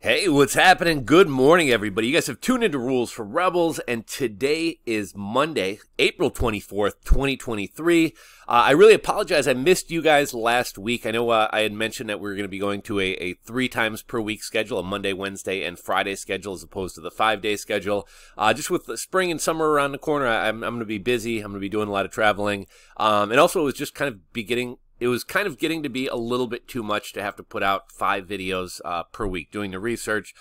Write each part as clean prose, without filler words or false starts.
Hey, what's happening? Good morning, everybody. You guys have tuned into Rules for Rebels, and today is Monday, April 24th, 2023. I really apologize. I missed you guys last week. I know I had mentioned that we were going to be going to a 3 times per week schedule, a Monday, Wednesday, and Friday schedule as opposed to the 5-day schedule. Just with the spring and summer around the corner, I'm going to be busy. I'm going to be doing a lot of traveling. And also, it was just kind of getting to be a little bit too much to have to put out 5 videos per week, doing the research,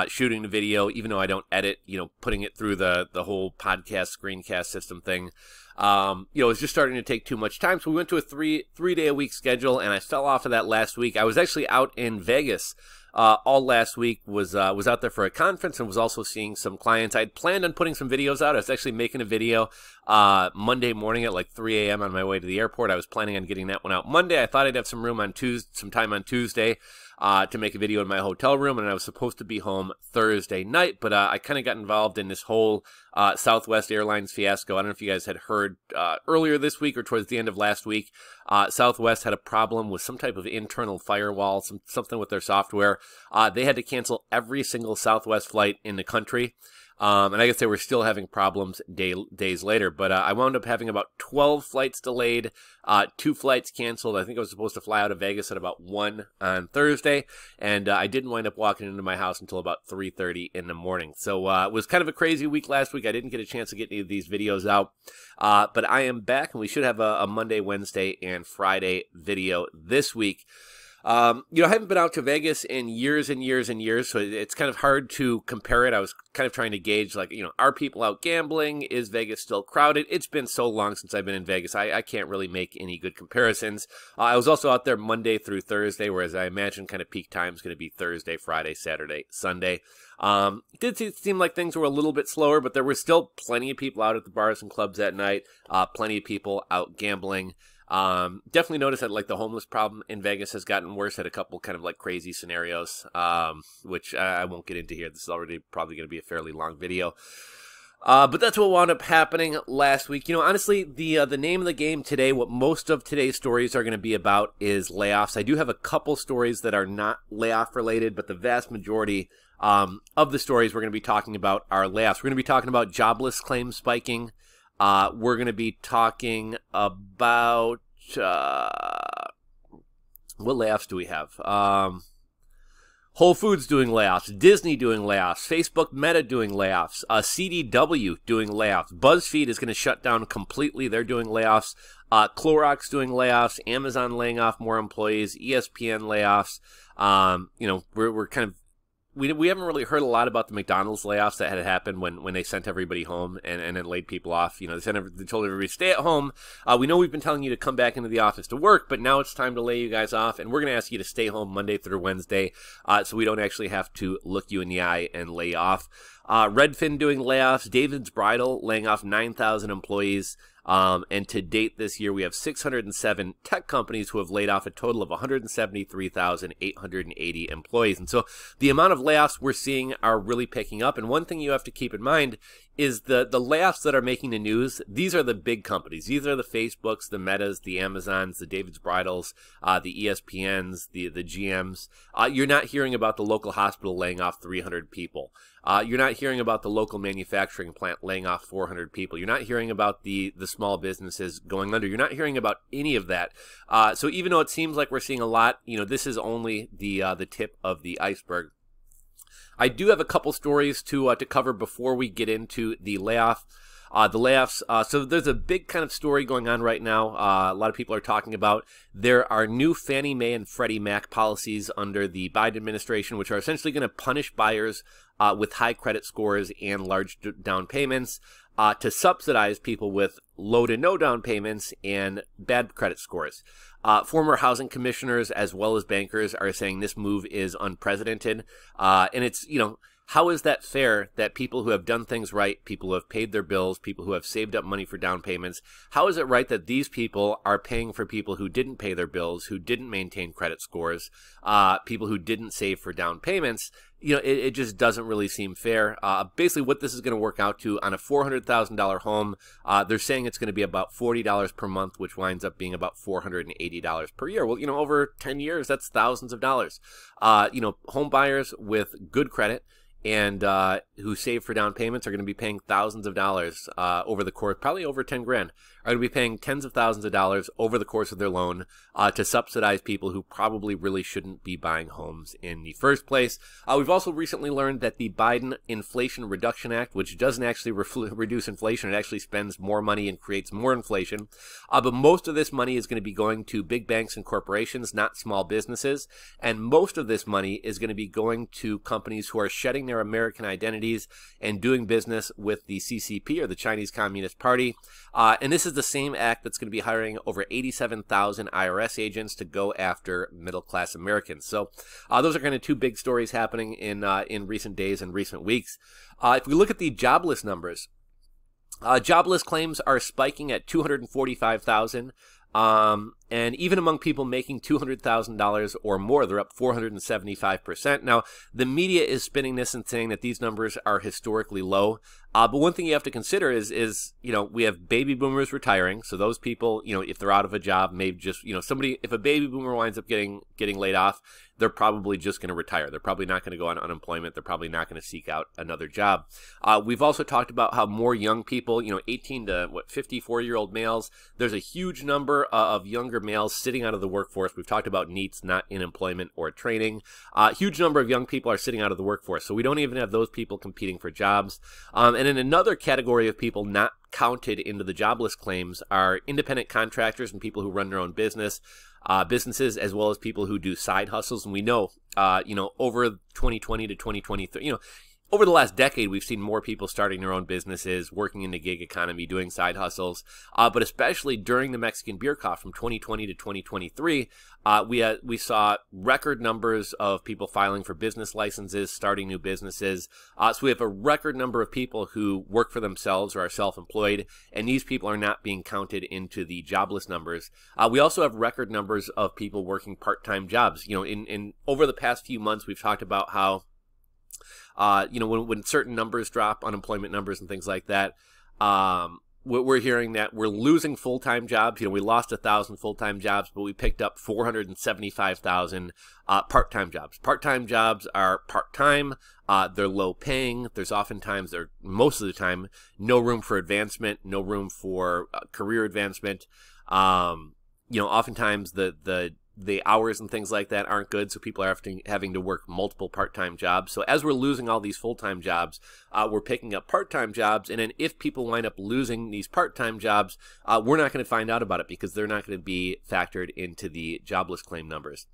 shooting the video, even though I don't edit, putting it through the whole podcast screencast system thing. It's just starting to take too much time. So we went to a three-day a week schedule, and I fell off of that last week. I was actually out in Vegas all last week, was out there for a conference and was also seeing some clients. I had planned on putting some videos out. I was actually making a video Monday morning at like 3 a.m. on my way to the airport. I was planning on getting that one out Monday. I thought I'd have some time on Tuesday to make a video in my hotel room, and I was supposed to be home Thursday night, but I kind of got involved in this whole Southwest Airlines fiasco. I don't know if you guys had heard earlier this week or towards the end of last week, Southwest had a problem with some type of internal firewall, something with their software. They had to cancel every single Southwest flight in the country. And I guess they were still having problems days later. But I wound up having about 12 flights delayed, 2 flights canceled. I think I was supposed to fly out of Vegas at about 1 on Thursday. And I didn't wind up walking into my house until about 3:30 in the morning. So it was kind of a crazy week last week. I didn't get a chance to get any of these videos out. But I am back, and we should have a Monday, Wednesday, and Friday video this week. I haven't been out to Vegas in years and years and years, so it's kind of hard to compare it. I was kind of trying to gauge, are people out gambling? Is Vegas still crowded? It's been so long since I've been in Vegas, I can't really make any good comparisons. I was also out there Monday through Thursday, whereas I imagine kind of peak time is going to be Thursday, Friday, Saturday, Sunday. It did seem like things were a little bit slower, but there were still plenty of people out at the bars and clubs at night, plenty of people out gambling. Definitely noticed that the homeless problem in Vegas has gotten worse. Had a couple kind of crazy scenarios, which I won't get into here. This is already probably going to be a fairly long video. But that's what wound up happening last week. Honestly, the name of the game today, what most of today's stories are going to be about is layoffs. I do have a couple stories that are not layoff related, but the vast majority of the stories we're going to be talking about are layoffs. We're going to be talking about jobless claims spiking. We're going to be talking about, what layoffs do we have? Whole Foods doing layoffs, Disney doing layoffs, Facebook Meta doing layoffs, CDW doing layoffs, BuzzFeed is going to shut down completely. They're doing layoffs. Clorox doing layoffs, Amazon laying off more employees, ESPN layoffs. We're kind of, we haven't really heard a lot about the McDonald's layoffs that had happened when they sent everybody home and then laid people off. They told everybody stay at home. We know we've been telling you to come back into the office to work, but now it's time to lay you guys off, and we're going to ask you to stay home Monday through Wednesday, so we don't actually have to look you in the eye and lay off. Redfin doing layoffs, David's Bridal laying off 9,000 employees. And to date this year, we have 607 tech companies who have laid off a total of 173,880 employees. And so the amount of layoffs we're seeing are really picking up. And one thing you have to keep in mind is the layoffs that are making the news. These are the big companies. These are the Facebooks, the Metas, the Amazons, the David's Bridals, the ESPNs, the GMs. You're not hearing about the local hospital laying off 300 people. You're not hearing about the local manufacturing plant laying off 400 people. You're not hearing about the small businesses going under. You're not hearing about any of that. So even though it seems like we're seeing a lot, this is only the tip of the iceberg. I do have a couple stories to cover before we get into the layoffs. So there's a big kind of story going on right now. A lot of people are talking about there are new Fannie Mae and Freddie Mac policies under the Biden administration, which are essentially going to punish buyers with high credit scores and large down payments to subsidize people with low to no down payments and bad credit scores. Former housing commissioners as well as bankers are saying this move is unprecedented. And it's, how is that fair that people who have done things right, people who have paid their bills, people who have saved up money for down payments, how is it right that these people are paying for people who didn't pay their bills, who didn't maintain credit scores, people who didn't save for down payments? You know, it just doesn't really seem fair. Basically, what this is going to work out to on a $400,000 home, they're saying it's going to be about $40 per month, which winds up being about $480 per year. Well, you know, over 10 years, that's thousands of dollars. You know, home buyers with good credit and who save for down payments are going to be paying thousands of dollars over the course, probably over 10 grand, are going to be paying tens of thousands of dollars over the course of their loan to subsidize people who probably really shouldn't be buying homes in the first place. We've also recently learned that the Biden Inflation Reduction Act, which doesn't actually reduce inflation, it actually spends more money and creates more inflation. But most of this money is going to be going to big banks and corporations, not small businesses. And most of this money is going to be going to companies who are shedding their American identities and doing business with the CCP, or the Chinese Communist Party. And this is the same act that's going to be hiring over 87,000 IRS agents to go after middle-class Americans. So those are kind of two big stories happening in recent days and recent weeks. If we look at the jobless numbers, jobless claims are spiking at 245,000. And even among people making $200,000 or more, they're up 475%. Now, the media is spinning this and saying that these numbers are historically low. But one thing you have to consider is, you know, we have baby boomers retiring. So those people, you know, if they're out of a job, maybe just, you know, if a baby boomer winds up getting laid off, they're probably just going to retire. They're probably not going to go on unemployment. They're probably not going to seek out another job. We've also talked about how more young people, you know, 18 to 54-year-old males, there's a huge number of younger males sitting out of the workforce. We've talked about NEETs, not in employment or training. Huge number of young people are sitting out of the workforce. So we don't even have those people competing for jobs. And in another category of people not counted into the jobless claims are independent contractors and people who run their own businesses, as well as people who do side hustles. And we know, you know, over 2020 to 2023, you know, over the last decade, we've seen more people starting their own businesses, working in the gig economy, doing side hustles. But especially during the Mexican beer cough from 2020 to 2023, we saw record numbers of people filing for business licenses, starting new businesses. So we have a record number of people who work for themselves or are self-employed, and these people are not being counted into the jobless numbers. We also have record numbers of people working part-time jobs. You know, in over the past few months, we've talked about how you know, when certain numbers drop, unemployment numbers and things like that, we're hearing that we're losing full-time jobs. You know, we lost 1,000 full-time jobs, but we picked up 475,000 part-time jobs. Part-time jobs are part-time. They're low-paying. There's oftentimes, or most of the time, no room for advancement, no room for career advancement. You know, oftentimes the hours and things like that aren't good, so people are having to work multiple part-time jobs. So as we're losing all these full-time jobs, we're picking up part-time jobs, and then if people wind up losing these part-time jobs, we're not going to find out about it because they're not going to be factored into the jobless claim numbers.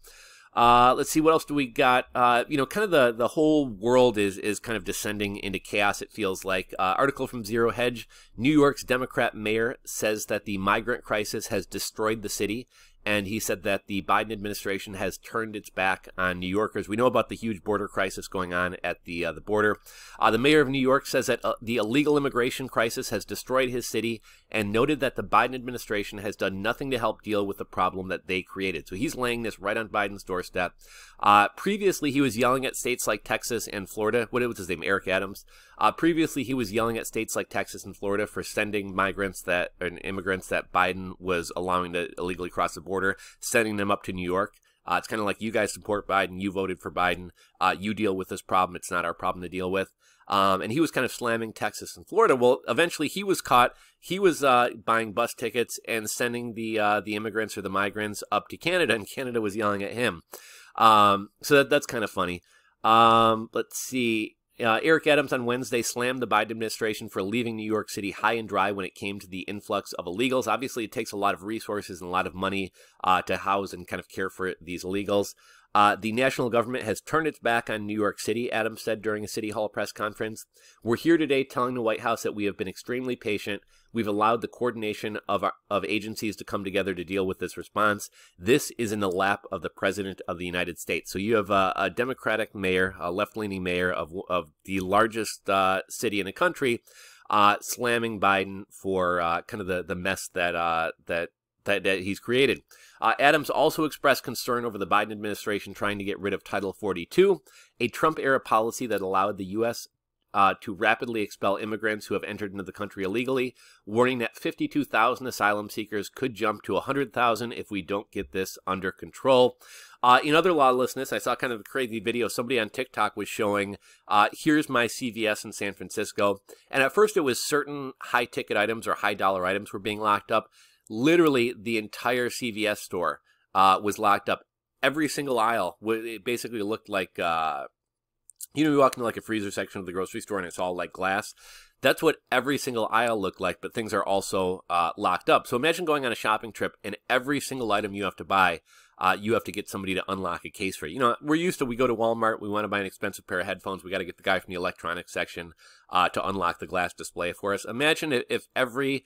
Let's see, what else do we got? You know, kind of the whole world is kind of descending into chaos, it feels like. Article from Zero Hedge, New York's Democrat mayor says that the migrant crisis has destroyed the city. And he said that the Biden administration has turned its back on New Yorkers. We know about the huge border crisis going on at the border. The mayor of New York says that the illegal immigration crisis has destroyed his city and noted that the Biden administration has done nothing to help deal with the problem that they created. So he's laying this right on Biden's doorstep. Previously, he was yelling at states like Texas and Florida. What was his name? Eric Adams. Previously, he was yelling at states like Texas and Florida for sending immigrants that Biden was allowing to illegally cross the border, sending them up to New York. It's kind of like, you guys support Biden, you voted for Biden, you deal with this problem, it's not our problem to deal with. And he was kind of slamming Texas and Florida. Well, eventually he was caught. He was buying bus tickets and sending the immigrants or the migrants up to Canada, and Canada was yelling at him. So that's kind of funny. Let's see. Eric Adams on Wednesday slammed the Biden administration for leaving New York City high and dry when it came to the influx of illegals. Obviously, it takes a lot of resources and a lot of money to house and kind of care for these illegals. The national government has turned its back on New York City, Adams said during a City Hall press conference. We're here today telling the White House that we have been extremely patient. We've allowed the coordination of agencies to come together to deal with this response. This is in the lap of the President of the United States. So you have a Democratic mayor, a left-leaning mayor of the largest city in the country, slamming Biden for kind of the mess that he's created. Adams also expressed concern over the Biden administration trying to get rid of Title 42, a Trump-era policy that allowed the U.S. To rapidly expel immigrants who have entered into the country illegally, warning that 52,000 asylum seekers could jump to 100,000 if we don't get this under control. In other lawlessness, I saw kind of a crazy video. Somebody on TikTok was showing, here's my CVS in San Francisco. And at first it was certain high-ticket items or high-dollar items were being locked up. Literally, the entire CVS store was locked up. Every single aisle, it basically looked like, you walk into like a freezer section of the grocery store and it's all like glass. That's what every single aisle looked like, but things are also locked up. So imagine going on a shopping trip and every single item you have to buy, you have to get somebody to unlock a case for you. We go to Walmart, we want to buy an expensive pair of headphones, we got to get the guy from the electronics section to unlock the glass display for us. Imagine if every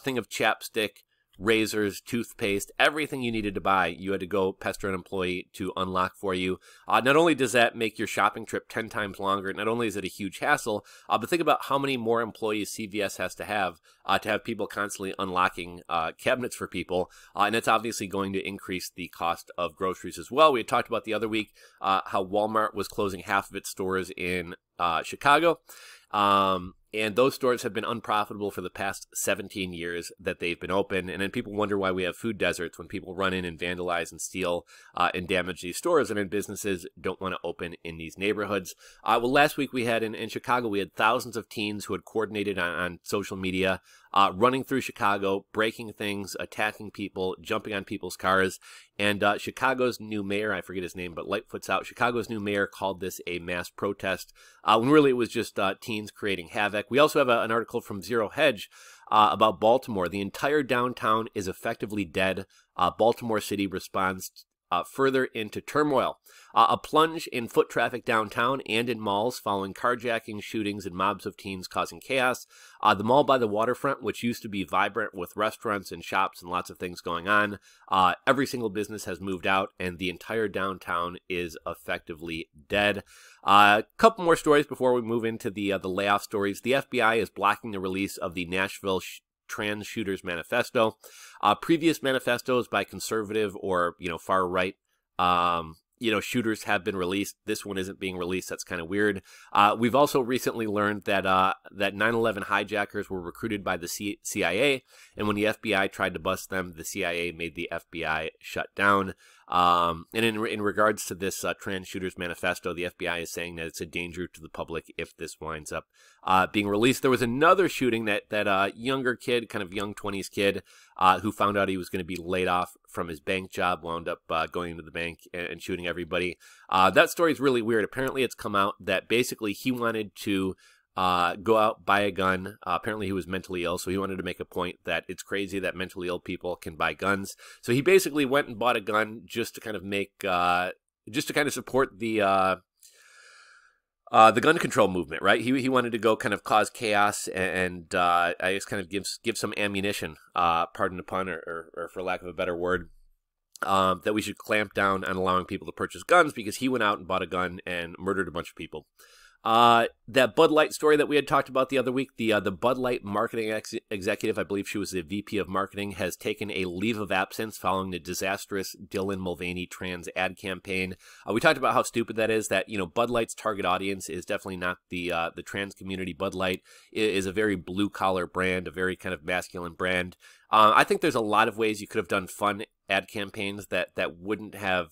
thing of chapstick, razors, toothpaste, everything you needed to buy, you had to go pester an employee to unlock for you. Not only does that make your shopping trip 10 times longer, not only is it a huge hassle, but think about how many more employees CVS has to have people constantly unlocking cabinets for people. And it's obviously going to increase the cost of groceries as well. We had talked about the other week how Walmart was closing half of its stores in Chicago. And those stores have been unprofitable for the past 17 years that they've been open. And then people wonder why we have food deserts when people run in and vandalize and steal and damage these stores. And then businesses don't want to open in these neighborhoods. Well, last week we had in Chicago, we had thousands of teens who had coordinated on social media, running through Chicago, breaking things, attacking people, jumping on people's cars. And Chicago's new mayor, I forget his name, but Lightfoot's out. Chicago's new mayor called this a mass protest, when really it was just teens creating havoc. We also have an article from Zero Hedge about Baltimore. The entire downtown is effectively dead. Baltimore City responds further into turmoil. A plunge in foot traffic downtown and in malls following carjacking, shootings, and mobs of teens causing chaos. The mall by the waterfront, which used to be vibrant with restaurants and shops and lots of things going on, every single business has moved out, and the entire downtown is effectively dead. A couple more stories before we move into the layoff stories. The FBI is blocking the release of the Nashville Trans Shooters Manifesto. Previous manifestos by conservative or far right shooters have been released. This one isn't being released. That's kind of weird. We've also recently learned that that 9/11 hijackers were recruited by the CIA, and when the FBI tried to bust them, the CIA made the FBI shut down. And in regards to this Trans Shooters Manifesto, the FBI is saying that it's a danger to the public if this winds up being released. There was another shooting that younger kid, kind of young 20s kid, who found out he was going to be laid off from his bank job, wound up going into the bank and shooting everybody. That story is really weird. Apparently it's come out that basically he wanted to go out, buy a gun. Apparently he was mentally ill, so he wanted to make a point that it's crazy that mentally ill people can buy guns. So he basically went and bought a gun just to kind of make, just to kind of support the gun control movement, right? He wanted to go kind of cause chaos and I guess kind of give some ammunition, pardon the pun, or for lack of a better word, that we should clamp down on allowing people to purchase guns because he went out and bought a gun and murdered a bunch of people. That Bud Light story that we had talked about the other week, the Bud Light marketing executive, I believe she was the VP of marketing, has taken a leave of absence following the disastrous Dylan Mulvaney trans ad campaign. We talked about how stupid that is, that, Bud Light's target audience is definitely not the trans community. Bud Light is a very blue collar brand, a very kind of masculine brand. I think there's a lot of ways you could have done fun ad campaigns that wouldn't have,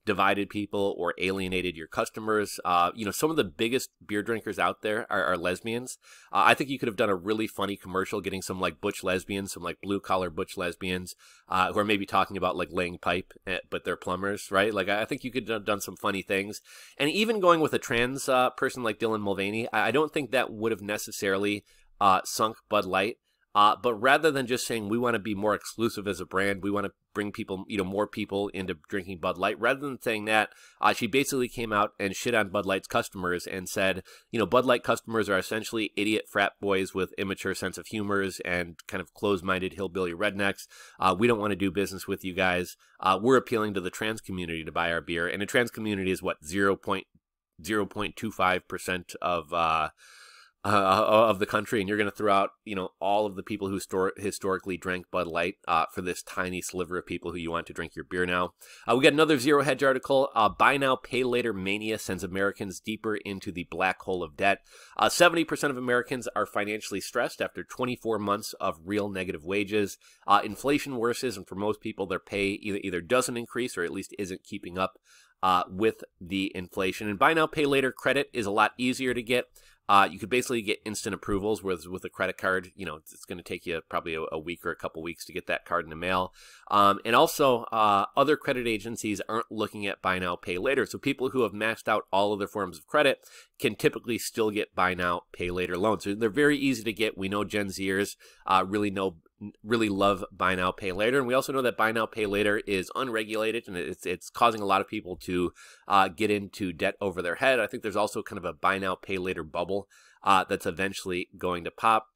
divided people or alienated your customers. Some of the biggest beer drinkers out there are lesbians. I think you could have done a really funny commercial getting some like butch lesbians, some like blue collar butch lesbians, who are maybe talking about like laying pipe, but they're plumbers, right? Like I think you could have done some funny things. And even going with a trans person like Dylan Mulvaney, I don't think that would have necessarily sunk Bud Light. But rather than just saying we want to be more exclusive as a brand, we want to bring people, more people into drinking Bud Light, rather than saying that, she basically came out and shit on Bud Light's customers and said, Bud Light customers are essentially idiot frat boys with immature sense of humors and kind of closed-minded hillbilly rednecks. We don't want to do business with you guys. We're appealing to the trans community to buy our beer, and the trans community is what, 0.25% of the country, and you're going to throw out, all of the people who historically drank Bud Light for this tiny sliver of people who you want to drink your beer now. We got another Zero Hedge article. Buy now, pay later mania sends Americans deeper into the black hole of debt. 70% of Americans are financially stressed after 24 months of real negative wages. Inflation worsens, and for most people, their pay either doesn't increase or at least isn't keeping up with the inflation. And buy now, pay later credit is a lot easier to get. You could basically get instant approvals, whereas with a credit card, it's going to take you probably a week or a couple weeks to get that card in the mail. And also, other credit agencies aren't looking at buy now, pay later. So people who have maxed out all of their forms of credit can typically still get buy now, pay later loans. So they're very easy to get. We know Gen Zers really love buy now, pay later. And we also know that buy now, pay later is unregulated, and it's causing a lot of people to get into debt over their head. I think there's also kind of a buy now, pay later bubble that's eventually going to pop.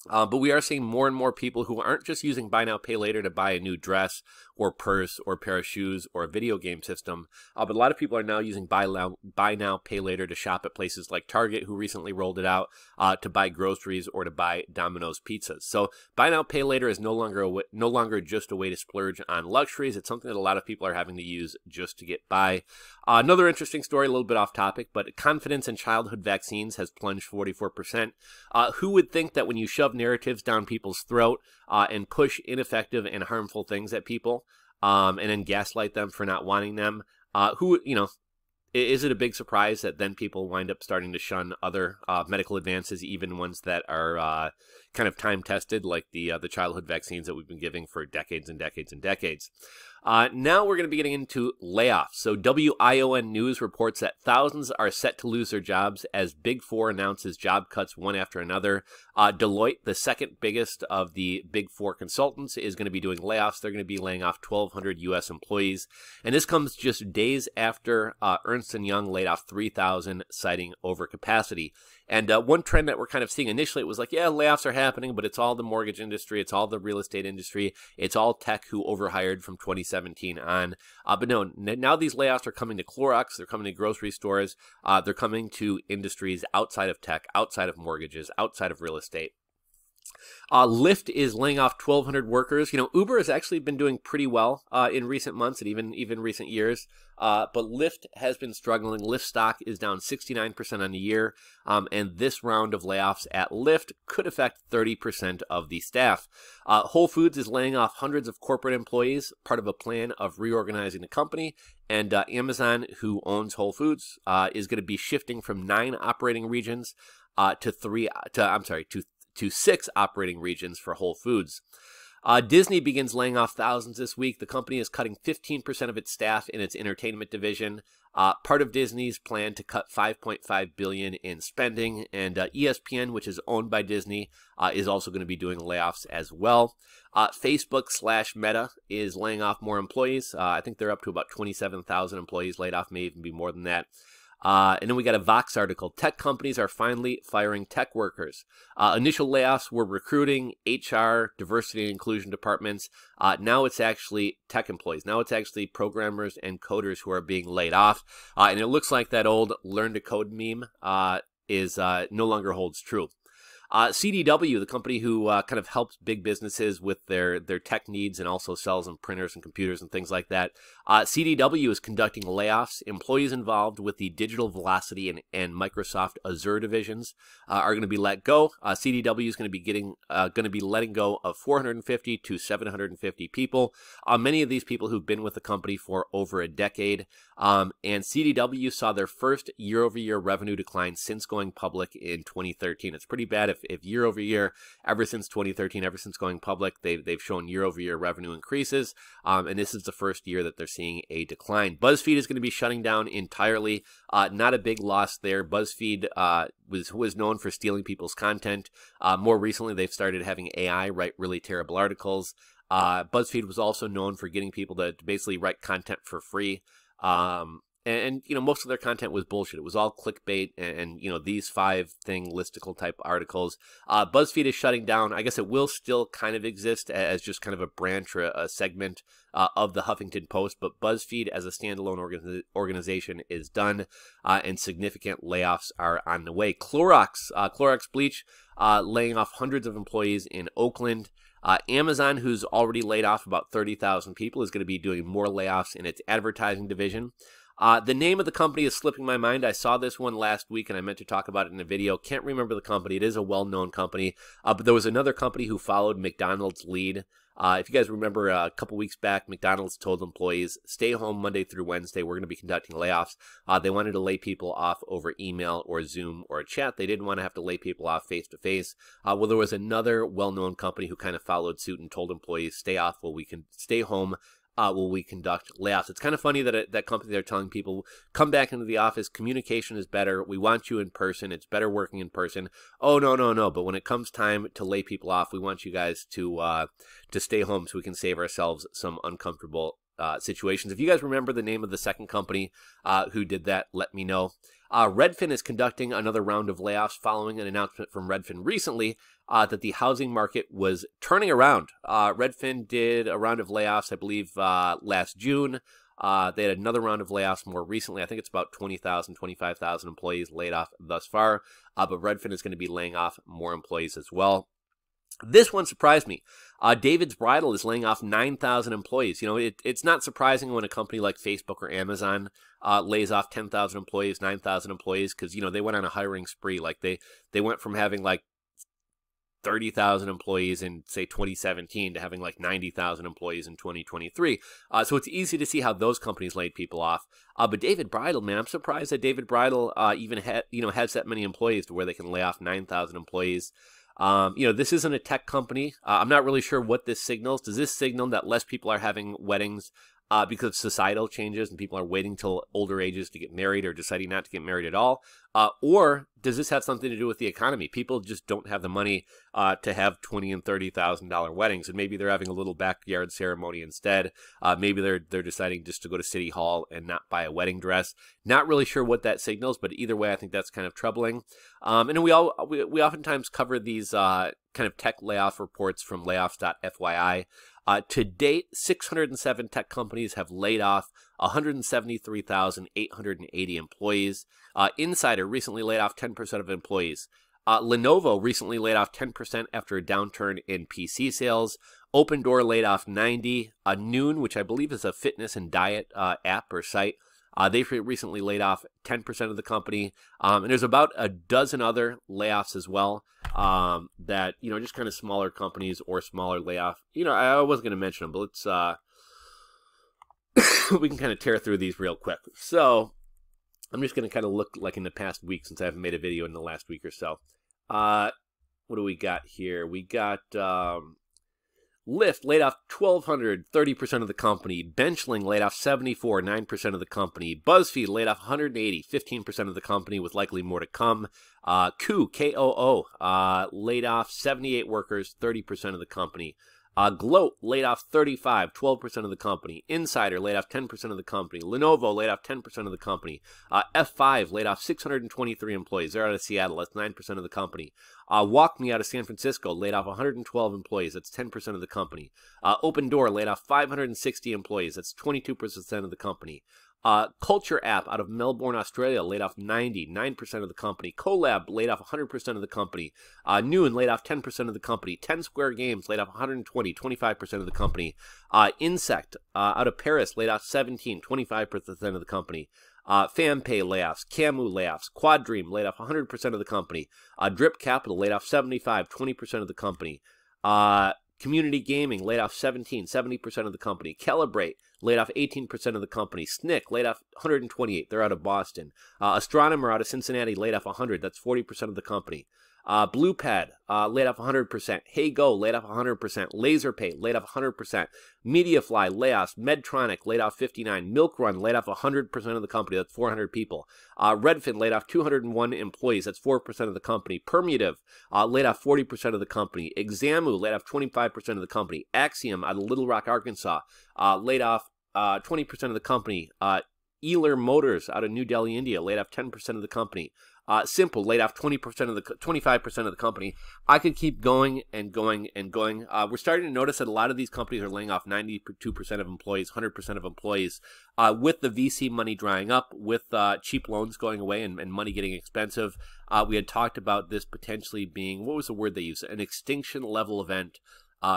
But we are seeing more and more people who aren't just using buy now, pay later to buy a new dress or purse or pair of shoes or a video game system. But a lot of people are now using buy now, pay later to shop at places like Target, who recently rolled it out, to buy groceries or to buy Domino's pizzas. So buy now, pay later is no longer just a way to splurge on luxuries. It's something that a lot of people are having to use just to get by. Another interesting story, a little bit off topic, but confidence in childhood vaccines has plunged 44%. Who would think that when you shove narratives down people's throat and push ineffective and harmful things at people, and then gaslight them for not wanting them, is it a big surprise that then people wind up starting to shun other medical advances, even ones that are kind of time-tested, like the childhood vaccines that we've been giving for decades and decades and decades? Now we're going to be getting into layoffs. So WION News reports that thousands are set to lose their jobs as Big Four announces job cuts one after another. Deloitte, the second biggest of the Big Four consultants, is going to be doing layoffs. They're going to be laying off 1,200 U.S. employees. And this comes just days after Ernst & Young laid off 3,000, citing overcapacity. And one trend that we're kind of seeing initially, it was like, yeah, layoffs are happening, but it's all the mortgage industry, it's all the real estate industry, it's all tech who overhired from 2017 on. But no, now these layoffs are coming to Clorox, they're coming to grocery stores, they're coming to industries outside of tech, outside of mortgages, outside of real estate. Lyft is laying off 1,200 workers. Uber has actually been doing pretty well in recent months and even recent years. But Lyft has been struggling. Lyft stock is down 69% on the year. And this round of layoffs at Lyft could affect 30% of the staff. Whole Foods is laying off hundreds of corporate employees, part of a plan of reorganizing the company. And Amazon, who owns Whole Foods, is going to be shifting from 9 operating regions to 6 operating regions for Whole Foods. Disney begins laying off thousands this week. The company is cutting 15% of its staff in its entertainment division. Part of Disney's plan to cut $5.5 billion in spending, and ESPN, which is owned by Disney, is also going to be doing layoffs as well. Facebook/Meta is laying off more employees. I think they're up to about 27,000 employees laid off, may even be more than that. And then we got a Vox article. Tech companies are finally firing tech workers. Initial layoffs were recruiting, HR, diversity and inclusion departments. Now it's actually tech employees. Now it's actually programmers and coders who are being laid off. And it looks like that old learn to code meme is no longer holds true. CDW, the company who kind of helps big businesses with their tech needs and also sells them printers and computers and things like that. CDW is conducting layoffs. Employees involved with the Digital Velocity and Microsoft Azure divisions are going to be let go. CDW is going to be letting go of 450 to 750 people. Many of these people who've been with the company for over a decade. And CDW saw their first year-over-year revenue decline since going public in 2013. It's pretty bad if year over year, ever since 2013, ever since going public, they've shown year over year revenue increases, and this is the first year that they're seeing a decline. BuzzFeed is going to be shutting down entirely. Not a big loss there. BuzzFeed was known for stealing people's content. More recently, they've started having AI write really terrible articles. BuzzFeed was also known for getting people to basically write content for free. And you know, most of their content was bullshit. It was all clickbait and you know, these 5-thing listicle type articles. BuzzFeed is shutting down. I guess it will still kind of exist as just kind of a branch or a segment of the Huffington Post, but BuzzFeed as a standalone organization is done, and significant layoffs are on the way. Clorox Bleach laying off hundreds of employees in Oakland. Amazon, who's already laid off about 30,000 people, is going to be doing more layoffs in its advertising division. The name of the company is slipping my mind. I saw this one last week and I meant to talk about it in a video. Can't remember the company. It is a well-known company. But there was another company who followed McDonald's lead. If you guys remember a couple weeks back, McDonald's told employees, stay home Monday through Wednesday. We're going to be conducting layoffs. They wanted to lay people off over email or Zoom or a chat. They didn't want to have to lay people off face-to-face. Well, there was another well-known company who kind of followed suit and told employees, stay off while we can stay home. Will we conduct layoffs? It's kind of funny that that company, they're telling people, come back into the office, communication is better, we want you in person, it's better working in person. Oh, no. But when it comes time to lay people off, we want you guys to stay home so we can save ourselves some uncomfortable situations. If you guys remember the name of the second company who did that, let me know. Redfin is conducting another round of layoffs following an announcement from Redfin recently that the housing market was turning around. Redfin did a round of layoffs, I believe, last June. They had another round of layoffs more recently. I think it's about 20,000, 25,000 employees laid off thus far. But Redfin is going to be laying off more employees as well. This one surprised me. David's Bridal is laying off 9,000 employees. You know, it's not surprising when a company like Facebook or Amazon lays off 10,000 employees, 9,000 employees, because, you know, they went on a hiring spree. Like they went from having like 30,000 employees in, say, 2017 to having like 90,000 employees in 2023. So it's easy to see how those companies laid people off. But David Bridal, man, I'm surprised that David Bridal even has that many employees to where they can lay off 9,000 employees. You know, this isn't a tech company. I'm not really sure what this signals. Does this signal that less people are having weddings because of societal changes and people are waiting till older ages to get married or deciding not to get married at all? Or does this have something to do with the economy? People just don't have the money to have $20,000 and $30,000 weddings, and maybe they're having a little backyard ceremony instead. Maybe they're deciding just to go to City Hall and not buy a wedding dress. Not really sure what that signals, but either way, I think that's kind of troubling. And then we oftentimes cover these kind of tech layoff reports from layoffs.fyi. To date, 607 tech companies have laid off 173,880 employees. Insider recently laid off 10% of employees. Lenovo recently laid off 10% after a downturn in PC sales. Open Door laid off 90. Noon, which I believe is a fitness and diet app or site, they've recently laid off 10% of the company. And there's about a dozen other layoffs as well. That, you know, just kind of smaller companies or smaller layoff. You know, I wasn't going to mention them, but let's, we can kind of tear through these real quick. So I'm just going to kind of look like in the past week since I haven't made a video in the last week or so. What do we got here? We got, Lyft laid off 1,200, 30% of the company. Benchling laid off 74, 9% of the company. BuzzFeed laid off 180, 15% of the company, with likely more to come. K-O-O, laid off 78 workers, 30% of the company. Gloat laid off 35, 12% of the company. Insider laid off 10% of the company. Lenovo laid off 10% of the company. F5 laid off 623 employees. They're out of Seattle. That's 9% of the company. WalkMe out of San Francisco laid off 112 employees. That's 10% of the company. Open Door laid off 560 employees. That's 22% of the company. Culture App out of Melbourne, Australia laid off 9% of the company. Collab laid off 100% of the company. Noon laid off 10% of the company. 10 Square Games laid off 120, 25% of the company. Insect out of Paris laid off 17, 25% of the company. FamPay layoffs, Camu layoffs, Quadream laid off 100% of the company. Drip Capital laid off 75, 20% of the company. Community Gaming laid off 17, 70% of the company. Calibrate laid off 18% of the company. SNCC laid off 128. They're out of Boston. Astronomer out of Cincinnati laid off 100. That's 40% of the company. BluePad laid off 100%. HeyGo laid off 100%. LaserPay laid off 100%. Mediafly layoffs. Medtronic laid off 59. Milk Run laid off 100% of the company. That's 400 people. Redfin laid off 201 employees. That's 4% of the company. Permutive laid off 40% of the company. Examu laid off 25% of the company. Axiom out of Little Rock, Arkansas laid off 20% of the company. Eler Motors out of New Delhi, India laid off 10% of the company. Simple laid off 25% of the company. I could keep going and going and going. We're starting to notice that a lot of these companies are laying off 92% of employees, 100% of employees. With the VC money drying up, with cheap loans going away and money getting expensive, we had talked about this potentially being, what was the word they used? An extinction level event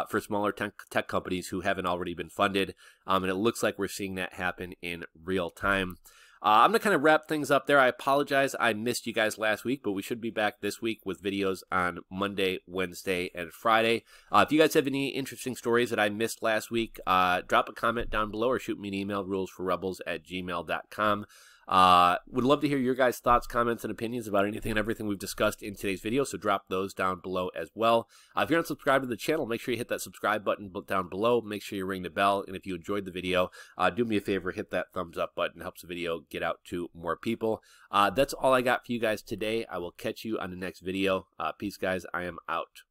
for smaller tech companies who haven't already been funded. And it looks like we're seeing that happen in real time. I'm going to kind of wrap things up there. I apologize. I missed you guys last week, but we should be back this week with videos on Monday, Wednesday, and Friday. If you guys have any interesting stories that I missed last week, drop a comment down below or shoot me an email, rulesforrebels@gmail.com. Would love to hear your guys' thoughts, comments, and opinions about anything and everything we've discussed in today's video, so drop those down below as well. If you're not subscribed to the channel, make sure you hit that subscribe button down below. Make sure you ring the bell, and if you enjoyed the video, do me a favor, hit that thumbs up button. It helps the video get out to more people. That's all I got for you guys today. I will catch you on the next video. Peace, guys. I am out.